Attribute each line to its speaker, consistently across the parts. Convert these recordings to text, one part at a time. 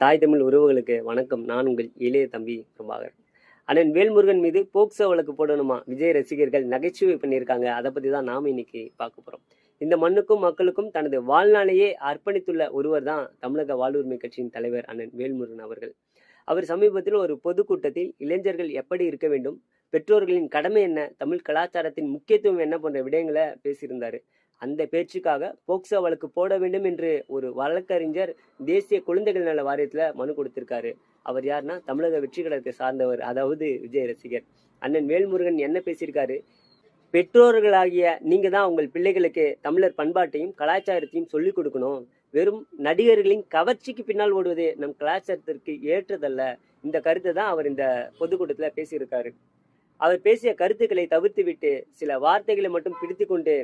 Speaker 1: தாய் தமிழ் உறவுகளுக்கு வணக்கம். நான் உங்கள் இளைய தம்பி பிரபாகர். அண்ணன் வேல்முருகன் மீது போக்சோ வழக்கு போடணுமா விஜய் ரசிகர்கள் நகைச்சுவை பண்ணியிருக்காங்க. அதை பத்தி தான் நாம இன்னைக்கு பார்க்க போறோம். இந்த மண்ணுக்கும் மக்களுக்கும் தனது வாழ்நாளையே அர்ப்பணித்துள்ள ஒருவர் தான் தமிழக வாழ்வுரிமை கட்சியின் தலைவர் அண்ணன் வேல்முருகன் அவர்கள். அவர் சமீபத்தில் ஒரு பொதுக்கூட்டத்தில் இளைஞர்கள் எப்படி இருக்க வேண்டும், பெற்றோர்களின் கடமை என்ன, தமிழ் கலாச்சாரத்தின் முக்கியத்துவம் என்ன போன்ற விடயங்களை பேசியிருந்தாரு. அந்த பேச்சுக்காக போக்சோ வழக்கு போட வேண்டும் என்று ஒரு வழக்கறிஞர் தேசிய குழந்தைகள் நல வாரியத்துல மனு கொடுத்திருக்காரு. அவர் யாருன்னா தமிழக வெற்றி கழகத்தை சார்ந்தவர், அதாவது விஜய் ரசிகர். அண்ணன் வேல்முருகன் என்ன பேசியிருக்காரு? பெற்றோர்களாகிய நீங்க தான் உங்கள் பிள்ளைகளுக்கு தமிழர் பண்பாட்டையும் கலாச்சாரத்தையும் சொல்லிக் கொடுக்கணும். வெறும் நடிகர்களின் கவர்ச்சிக்கு பின்னால் ஓடுவது நம் கலாச்சாரத்திற்கு ஏற்றதல்ல. இந்த கருத்தை தான் அவர் இந்த பொதுக்கூட்டத்துல பேசியிருக்காரு. அவர் பேசிய கருத்துக்களை தவிர்த்து விட்டு சில வார்த்தைகளை மட்டும் பிடித்து கொண்டு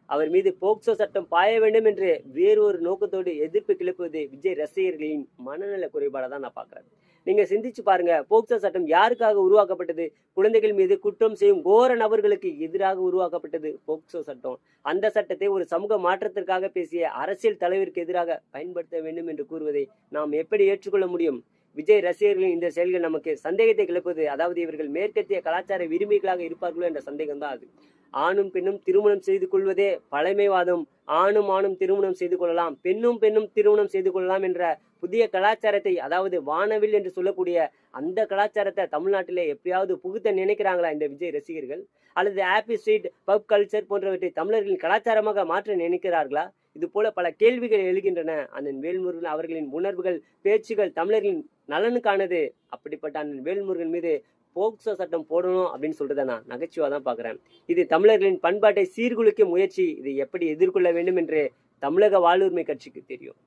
Speaker 1: அவர் மீது போக்சோ சட்டம் பாய வேண்டும் என்று வேறொரு நோக்கத்தோடு எதிர்ப்பு கிளப்புவது விஜய் ரசிகர்களின் மனநல குறைபாடை தான் நான் பார்க்கிறேன். நீங்க சிந்திச்சு பாருங்க, போக்சோ சட்டம் யாருக்காக உருவாக்கப்பட்டது? குழந்தைகள் மீது குற்றம் செய்யும் கோர நபர்களுக்கு எதிராக உருவாக்கப்பட்டது போக்சோ சட்டம். அந்த சட்டத்தை ஒரு சமூக மாற்றத்திற்காக பேசிய அரசியல் தலைவருக்கு எதிராக பயன்படுத்த வேண்டும் என்று கூறுவதை நாம் எப்படி ஏற்றுக்கொள்ள முடியும்? விஜய் ரசிகர்களின் இந்த செயல்கள் நமக்கு சந்தேகத்தை கிளப்புது. அதாவது இவர்கள் மேற்கத்திய கலாச்சார விரும்பிகளாக இருப்பார்களோ என்ற சந்தேகம் தான் அது. ஆணும் பெண்ணும் திருமணம் செய்து கொள்வதே பழமைவாதம். ஆணும் திருமணம் செய்து கொள்ளலாம், பெண்ணும் திருமணம் செய்து கொள்ளலாம் என்ற புதிய கலாச்சாரத்தை, அதாவது வானவில் என்று சொல்லக்கூடிய அந்த கலாச்சாரத்தை தமிழ்நாட்டிலே எப்படியாவது புகுத்த நினைக்கிறாங்களா இந்த விஜய் ரசிகர்கள்? அல்லது ஹாப்பி ஸ்ட்ரீட், பப் கல்ச்சர் போன்றவற்றை தமிழர்களின் கலாச்சாரமாக மாற்ற நினைக்கிறார்களா? இது போல பல கேள்விகள் எழுகின்றன. அண்ணன் வேல்முருகன் அவர்களின் உணர்வுகள், பேச்சுகள் தமிழர்களின் நலனுக்கானது. அப்படிப்பட்ட அண்ணன் வேல்முருகன் மீது போக்சோ சட்டம் போடணும் அப்படின்னு சொல்றதை நான் நகைச்சுவா தான் பாக்குறேன். இது தமிழர்களின் பண்பாட்டை சீர்குலைக்கும் முயற்சி. இதை எப்படி எதிர்கொள்ள வேண்டும் என்று தமிழக வாழ்வுரிமை கட்சிக்கு தெரியும்.